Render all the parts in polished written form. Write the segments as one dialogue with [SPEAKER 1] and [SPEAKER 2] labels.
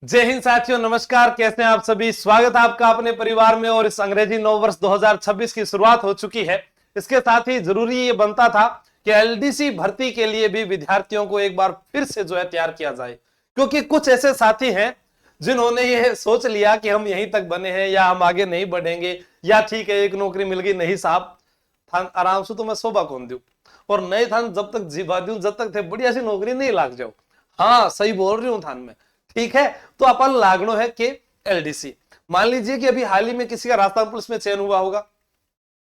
[SPEAKER 1] जय हिंद साथियों, नमस्कार। कैसे हैं आप सभी? स्वागत है आपका अपने परिवार में। और इस अंग्रेजी नव वर्ष 2026 की शुरुआत हो चुकी है। इसके साथ ही जरूरी ये बनता था कि एलडीसी भर्ती के लिए भी विद्यार्थियों को एक बार फिर से तैयार किया जाए, क्योंकि कुछ ऐसे साथी हैं जिन्होंने ये सोच लिया कि हम यहीं तक बने हैं या हम आगे नहीं बढ़ेंगे, या ठीक है एक नौकरी मिल गई, नहीं साहब थान आराम से तो मैं शोभा कौन दूं, और नहीं थान जब तक जीवा दूं जब तक थे बढ़िया सी नौकरी नहीं लाग जाओ। हाँ सही बोल रही हूं थान में, ठीक है। तो अपन लागनो है कि एलडीसी, मान लीजिए कि अभी हाल ही में किसी का राजस्थान पुलिस में चयन हुआ होगा,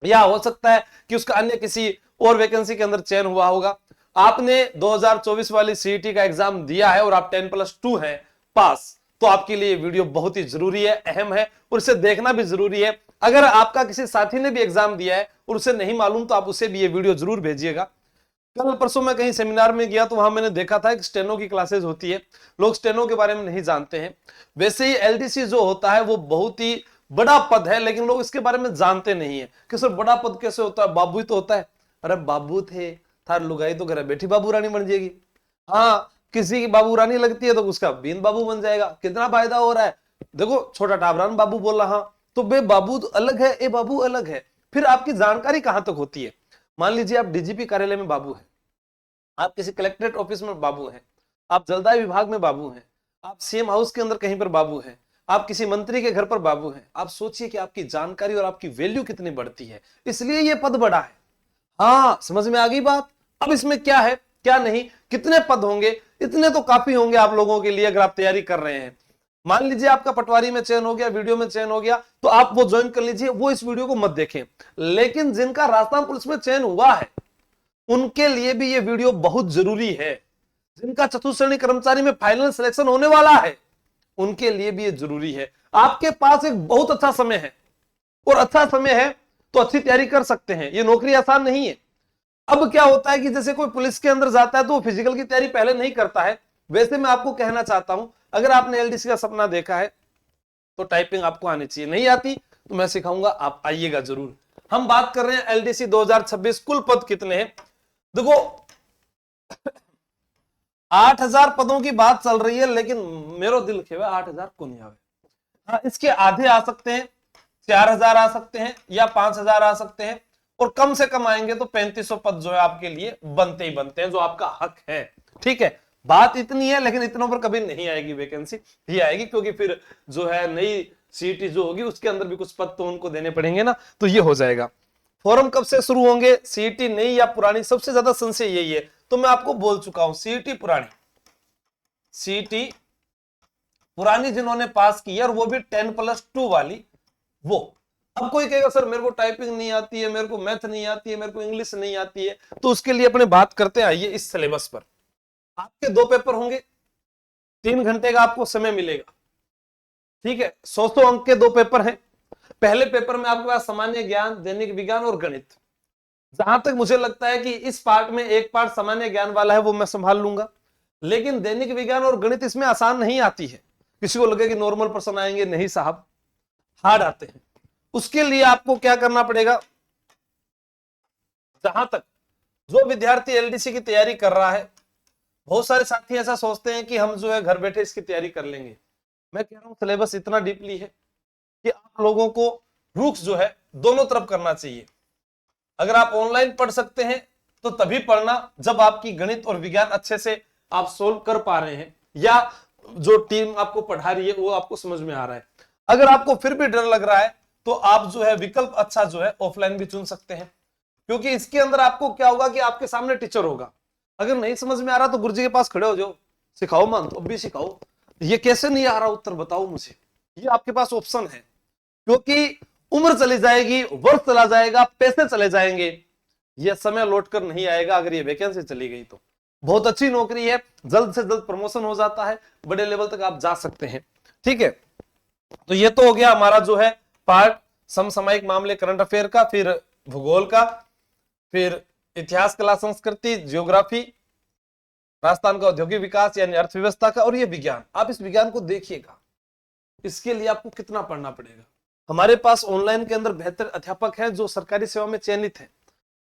[SPEAKER 1] या हो सकता है कि उसका अन्य किसी और वैकेंसी के अंदर चयन हुआ होगा। आपने 2024 वाली सीईटी का एग्जाम दिया है और आप 10+2 हैं पास, तो आपके लिए वीडियो बहुत ही जरूरी है, अहम है, और इसे देखना भी जरूरी है। अगर आपका किसी साथी ने भी एग्जाम दिया है और उसे नहीं मालूम, तो आप उसे भी ये वीडियो जरूर भेजिएगा। कल परसों मैं कहीं सेमिनार में गया तो वहां मैंने देखा था कि स्टेनो की क्लासेस होती है, लोग स्टेनो के बारे में नहीं जानते हैं। वैसे ही एलडीसी जो होता है वो बहुत ही बड़ा पद है, लेकिन लोग इसके बारे में जानते नहीं है कि सर बड़ा पद कैसे होता है, बाबू ही तो होता है। अरे बाबू थे थार लुगाई तो घर बैठी बाबू रानी बन जाएगी। हाँ, किसी की बाबू रानी लगती है तो उसका बीन बाबू बन जाएगा। कितना फायदा हो रहा है। देखो छोटा टाबरान बाबू बोल रहा, तो बे बाबू तो अलग है, ए बाबू अलग है। फिर आपकी जानकारी कहां तक होती है? मान लीजिए आप डीजीपी कार्यालय में बाबू है, आप किसी कलेक्ट्रेट ऑफिस में बाबू हैं, आप जलदाय विभाग में बाबू हैं, आप सीएम हाउस के अंदर कहीं पर बाबू हैं, आप किसी मंत्री के घर पर बाबू हैं। आप सोचिए कि आपकी जानकारी और आपकी वैल्यू कितनी बढ़ती है, इसलिए यह पद बड़ा है। हाँ समझ में आ गई बात। अब इसमें क्या है क्या नहीं, कितने पद होंगे? इतने तो काफी होंगे आप लोगों के लिए अगर आप तैयारी कर रहे हैं। मान लीजिए आपका पटवारी में चयन हो गया, वीडियो में चयन हो गया, तो आप वो ज्वाइन कर लीजिए, वो इस वीडियो को मत देखें। लेकिन जिनका राजस्थान पुलिस में चयन हुआ है उनके लिए भी ये वीडियो बहुत जरूरी है। जिनका चतुर्थ श्रेणी कर्मचारी में फाइनल सिलेक्शन होने वाला है उनके लिए भी ये जरूरी है। आपके पास एक बहुत अच्छा समय है, और अच्छा समय है तो अच्छी तैयारी कर सकते हैं। ये नौकरी आसान नहीं है। अब क्या होता है कि जैसे कोई पुलिस के अंदर जाता है तो वो फिजिकल की तैयारी पहले नहीं करता है। वैसे मैं आपको कहना चाहता हूं, अगर आपने एलडीसी का सपना देखा है तो टाइपिंग आपको आनी चाहिए। नहीं आती तो मैं सिखाऊंगा, आप आइएगा जरूर। हम बात कर रहे हैं एलडीसी 2026 कुल पद कितने हैं। देखो 8,000 पदों की बात चल रही है, लेकिन मेरो दिल खेवे 8,000 को नहीं आवे। हाँ, इसके आधे आ सकते हैं, 4,000 आ सकते हैं, या 5,000 आ सकते हैं, और कम से कम आएंगे तो 3,500 पद जो है आपके लिए बनते ही बनते हैं, जो आपका हक है। ठीक है, बात इतनी है, लेकिन इतनों पर कभी नहीं आएगी वैकेंसी। ही आएगी क्योंकि फिर जो है नई सीईटी जो होगी उसके अंदर भी कुछ पद तो उनको देने पड़ेंगे ना, तो ये हो जाएगा। फॉर्म कब से शुरू होंगे, सीईटी नई या पुरानी? सबसे ज्यादा संशय यही है, तो मैं आपको बोल चुका हूं सीईटी पुरानी। सीईटी पुरानी जिन्होंने पास की है, और वो भी 10+2 वाली, वो। अब कोई कहेगा सर मेरे को टाइपिंग नहीं आती है, मेरे को मैथ नहीं आती है, मेरे को इंग्लिश नहीं आती है, तो उसके लिए अपने बात करते हैं। आइए इस सिलेबस पर। आपके 2 पेपर होंगे, 3 घंटे का आपको समय मिलेगा। ठीक है, 100 अंक के 2 पेपर हैं। पहले पेपर में आपके पास सामान्य ज्ञान, दैनिक विज्ञान और गणित। जहां तक मुझे लगता है कि इस पार्ट में एक पार्ट सामान्य ज्ञान वाला है, वो मैं संभाल लूंगा। लेकिन दैनिक विज्ञान और गणित इसमें आसान नहीं आती है। किसी को लगे कि नॉर्मल प्रश्न आएंगे, नहीं साहब, हार्ड आते हैं। उसके लिए आपको क्या करना पड़ेगा? जहां तक जो विद्यार्थी एलडीसी की तैयारी कर रहा है, बहुत सारे साथी ऐसा सोचते हैं कि हम जो है घर बैठे इसकी तैयारी कर लेंगे। मैं कह रहा हूं सिलेबस इतना डीपली है कि आप लोगों को रुख जो है दोनों तरफ करना चाहिए। अगर आप ऑनलाइन पढ़ सकते हैं तो तभी पढ़ना जब आपकी गणित और विज्ञान अच्छे से आप सोल्व कर पा रहे हैं, या जो टीम आपको पढ़ा रही है वो आपको समझ में आ रहा है। अगर आपको फिर भी डर लग रहा है तो आप जो है विकल्प अच्छा जो है ऑफलाइन भी चुन सकते हैं, क्योंकि इसके अंदर आपको क्या होगा कि आपके सामने टीचर होगा। अगर नहीं समझ में आ रहा तो गुरुजी के पास खड़े हो जाओ, सिखाओ मान तो अब भी सिखाओ, ये कैसे नहीं आ रहा उत्तर बताओ मुझे, ये आपके पास ऑप्शन है। क्योंकि उम्र चली जाएगी, वर्ष चला जाएगा, पैसे चले जाएंगे, यह समय लौटकर नहीं आएगा। अगर ये वैकेंसी चली गई तो बहुत अच्छी नौकरी है, जल्द से जल्द प्रमोशन हो जाता है, बड़े लेवल तक आप जा सकते हैं। ठीक है, तो ये तो हो गया हमारा जो है पार्ट समसामयिक मामले, करंट अफेयर का, फिर भूगोल का, फिर इतिहास, कला, संस्कृति, जियोग्राफी, राजस्थान का औद्योगिक विकास यानी अर्थव्यवस्था का, और ये विज्ञान। आप इस विज्ञान को देखिएगा, इसके लिए आपको कितना पढ़ना पड़ेगा। हमारे पास ऑनलाइन के अंदर बेहतर अध्यापक हैं जो सरकारी सेवा में चयनित हैं।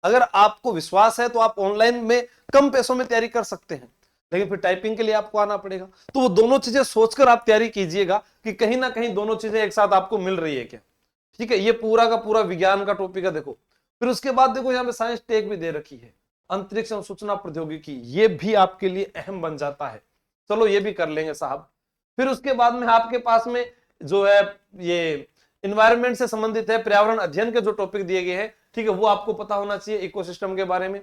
[SPEAKER 1] अगर आपको विश्वास है तो आप ऑनलाइन में कम पैसों में तैयारी कर सकते हैं। लेकिन फिर टाइपिंग के लिए आपको आना पड़ेगा। तो वो दोनों चीजें सोचकर आप तैयारी कीजिएगा कि कहीं ना कहीं दोनों चीजें एक साथ आपको मिल रही है क्या। ठीक है, ये पूरा का पूरा विज्ञान का टॉपिक है। देखो फिर उसके बाद देखो यहाँ पे साइंस टेक भी दे रखी है, अंतरिक्ष और सूचना प्रौद्योगिकी, ये भी आपके लिए अहम बन जाता है। चलो ये भी कर लेंगे साहब। फिर उसके बाद में आपके पास में जो है ये इन्वायरमेंट से संबंधित है, पर्यावरण अध्ययन के जो टॉपिक दिए गए हैं, ठीक है, वो आपको पता होना चाहिए, इकोसिस्टम के बारे में।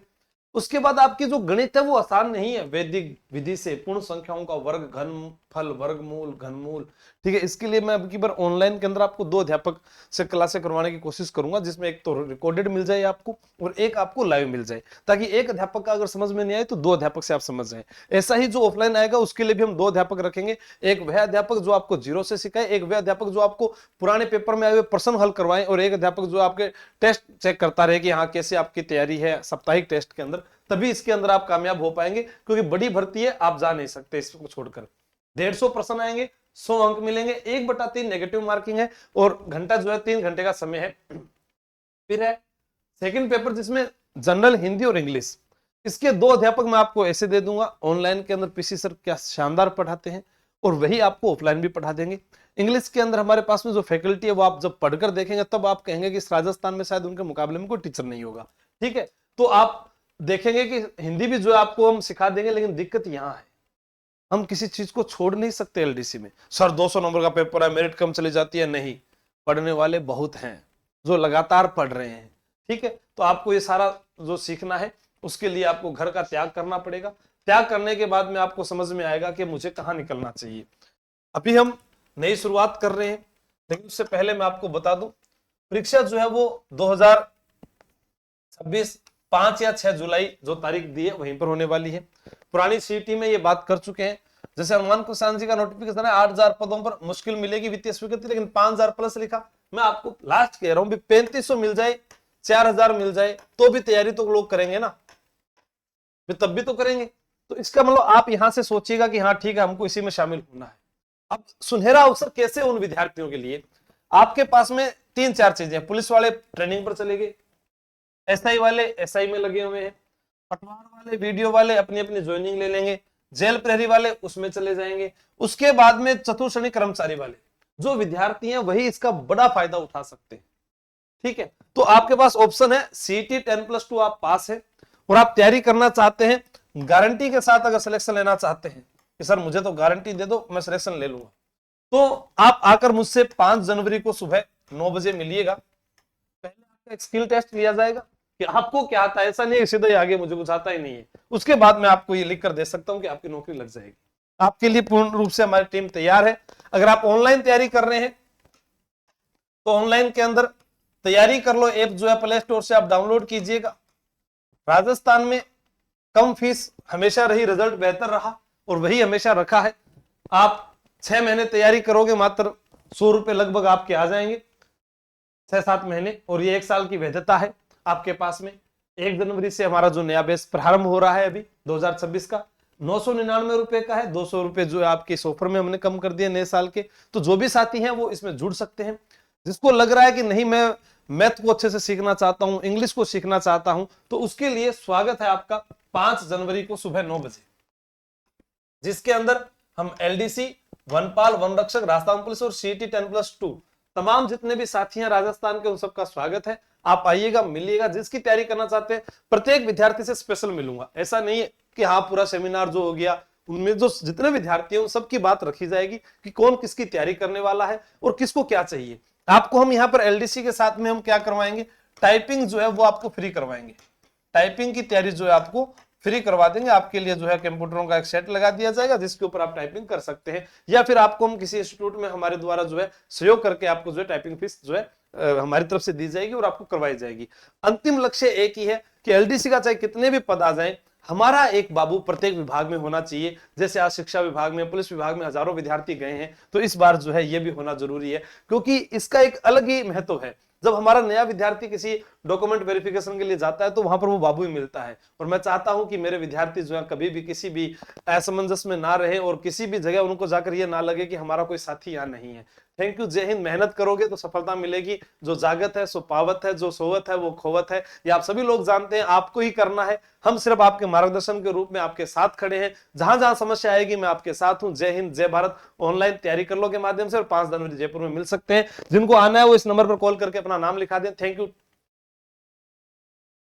[SPEAKER 1] उसके बाद आपकी जो गणित है वो आसान नहीं है, वैदिक विधि से पूर्ण संख्याओं का वर्ग, घन फल, वर्गमूल, घनमूल। ठीक है, इसके लिए मैं अब की बार ऑनलाइन के अंदर आपको 2 अध्यापक से क्लासें करवाने की कोशिश करूंगा, जिसमें एक तो रिकॉर्डेड मिल जाए आपको और एक आपको लाइव मिल जाए, ताकि एक अध्यापक का अगर समझ में नहीं आए तो 2 अध्यापक से आप समझ जाए। ऐसा ही जो ऑफलाइन आएगा उसके लिए भी हम 2 अध्यापक रखेंगे, एक वह अध्यापक जो आपको 0 से सिखाए, एक वह अध्यापक जो आपको पुराने पेपर में आए हुए प्रश्न हल करवाए, और एक अध्यापक जो आपके टेस्ट चेक करता रहे कि हाँ कैसे आपकी तैयारी है साप्ताहिक टेस्ट के अंदर। तभी इसके अंदर आप कामयाब हो पाएंगे, क्योंकि बड़ी भर्ती है, आप जा नहीं सकते इसको छोड़कर। 150 प्रश्न आएंगे, 100 अंक मिलेंगे, 1/3 नेगेटिव मार्किंग है, और घंटा जो है 3 घंटे का समय है। फिर है सेकंड पेपर जिसमें जनरल हिंदी और इंग्लिश, इसके 2 अध्यापक मैं आपको ऐसे दे दूंगा। ऑनलाइन के अंदर पीसी सर क्या शानदार पढ़ाते हैं, और वही आपको ऑफलाइन भी पढ़ा देंगे। इंग्लिश के अंदर हमारे पास में जो फैकल्टी है वो आप जब पढ़कर देखेंगे तब आप कहेंगे कि इस राजस्थान में शायद उनके मुकाबले में कोई टीचर नहीं होगा। ठीक है, तो आप देखेंगे कि हिंदी भी जो है आपको हम सिखा देंगे, लेकिन दिक्कत यहां है हम किसी चीज को छोड़ नहीं सकते। एलडीसी में सर 200 नंबर का पेपर है, मेरिट कम चली जाती है, नहीं, पढ़ने वाले बहुत हैं जो लगातार पढ़ रहे हैं। ठीक है, तो आपको ये सारा जो सीखना है उसके लिए आपको घर का त्याग करना पड़ेगा। त्याग करने के बाद में आपको समझ में आएगा कि मुझे कहाँ निकलना चाहिए। अभी हम नई शुरुआत कर रहे हैं, लेकिन उससे पहले मैं आपको बता दूं परीक्षा जो है वो 2026 5 या 6 जुलाई जो तारीख दी है वहीं पर होने वाली है। पुरानी सीटी में ये बात कर चुके हैं, जैसे हनुमान कुशान जी का नोटिफिकेशन है 8000 पदों पर मुश्किल मिलेगी वित्तीय स्वीकृति, लेकिन 5000 प्लस लिखा। मैं आपको लास्ट कह रहा हूं 3500 मिल जाए, 4000 मिल जाए, तो भी तैयारी तो लोग करेंगे ना, तब भी तो करेंगे। तो इसका मतलब आप यहां से सोचिएगा कि हाँ ठीक है हमको इसी में शामिल होना है। अब सुनहरा अवसर कैसे उन विद्यार्थियों के लिए, आपके पास में 3-4 चीजें। पुलिस वाले ट्रेनिंग पर चले गए, एसआई वाले एसआई में लगे हुए हैं, पटवार वाले वीडियो वाले अपनी अपनी ज्वाइनिंग ले लेंगे, जेल प्रहरी वाले उसमें चले जाएंगे। उसके बाद में चतुर्थ श्रेणी कर्मचारी वाले जो विद्यार्थी हैं वही इसका बड़ा फायदा उठा सकते हैं। ठीक है, तो आपके पास ऑप्शन है सीटी 10+2 आप पास है और आप तैयारी करना चाहते हैं गारंटी के साथ, अगर सिलेक्शन लेना चाहते हैं कि सर मुझे तो गारंटी दे दो मैं सिलेक्शन ले लूंगा, तो आप आकर मुझसे 5 जनवरी को सुबह 9 बजे मिलिएगा। पहले आपका एक स्किल टेस्ट लिया जाएगा कि आपको क्या आता है, ऐसा नहीं है सीधे आगे मुझे कुछ आता ही नहीं है। उसके बाद मैं आपको ये लिख कर दे सकता हूं कि आपकी नौकरी लग जाएगी। आपके लिए पूर्ण रूप से हमारी टीम तैयार है। अगर आप ऑनलाइन तैयारी कर रहे हैं तो ऑनलाइन के अंदर तैयारी कर लो, ऐप जो है प्ले स्टोर से आप डाउनलोड कीजिएगा। राजस्थान में कम फीस हमेशा रही, रिजल्ट बेहतर रहा और वही हमेशा रखा है। आप 6 महीने तैयारी करोगे, मात्र 100 रुपए लगभग आपके आ जाएंगे 6-7 महीने, और ये 1 साल की वैधता है आपके पास में। 1 जनवरी से हमारा जो नया बैच प्रारंभ हो रहा है अभी 2026 का 999 रुपए का है। 200 रुपए जो है आपके इस ऑफर में हमने कम कर दिए नए साल के। तो जो भी साथी हैं वो इसमें जुड़ सकते हैं। जिसको लग रहा है कि नहीं मैं मैथ को अच्छे से सीखना चाहता हूं, इंग्लिश को सीखना चाहता हूं, तो उसके लिए स्वागत है आपका 5 जनवरी को सुबह 9 बजे, जिसके अंदर हम एलडीसी, वनपाल, वन रक्षक, राजस्थान पुलिस और सीटी 10+2 तमाम जितने भी साथी हैं राजस्थान के उन सबका स्वागत है। आप आइएगा, मिलिएगा। जिसकी तैयारी करना चाहते हैं प्रत्येक विद्यार्थी से स्पेशल मिलूंगा। ऐसा नहीं है कि हाँ पूरा सेमिनार जो हो गया उनमें जो जितने विद्यार्थी हैं उन सबकी बात रखी जाएगी कि कौन किसकी तैयारी करने वाला है और किसको क्या चाहिए। आपको हम यहाँ पर एलडीसी के साथ में हम क्या करवाएंगे, टाइपिंग जो है वो आपको फ्री करवाएंगे। टाइपिंग की तैयारी जो है आपको फ्री करवा देंगे। आपके लिए जो है कंप्यूटरों का एक सेट लगा दिया जाएगा जिसके ऊपर आप टाइपिंग कर सकते हैं, या फिर आपको हम किसी इंस्टीट्यूट में हमारे द्वारा जो है सहयोग करके आपको जो है टाइपिंग फीस जो है हमारी तरफ से दी जाएगी और आपको करवाई जाएगी। अंतिम लक्ष्य एक ही है कि एलडीसी का चाहे कितने भी पद आ जाए, हमारा एक बाबू प्रत्येक विभाग में होना चाहिए। जैसे आज शिक्षा विभाग में, पुलिस विभाग में हजारों विद्यार्थी गए हैं, तो इस बार जो है ये भी होना जरूरी है, क्योंकि इसका एक अलग ही महत्व है। जब हमारा नया विद्यार्थी किसी डॉक्यूमेंट वेरिफिकेशन के लिए जाता है तो वहां पर वो बाबू ही मिलता है। और मैं चाहता हूं कि मेरे विद्यार्थी जो है कभी भी किसी भी असमंजस में ना रहे और किसी भी जगह उनको जाकर ये ना लगे कि हमारा कोई साथी यहाँ नहीं है। थैंक यू, जय हिंद। मेहनत करोगे तो सफलता मिलेगी। जो जागत है सो पावत है, जो सोवत है वो खोवत है, ये आप सभी लोग जानते हैं। आपको ही करना है, हम सिर्फ आपके मार्गदर्शन के रूप में आपके साथ खड़े हैं। जहां जहां समस्या आएगी मैं आपके साथ हूं। जय हिंद, जय भारत। ऑनलाइन तैयारी कर लो के माध्यम से, और 5 जनवरी जयपुर में मिल सकते हैं। जिनको आना है वो इस नंबर पर कॉल करके अपना नाम लिखा दें। Thank you.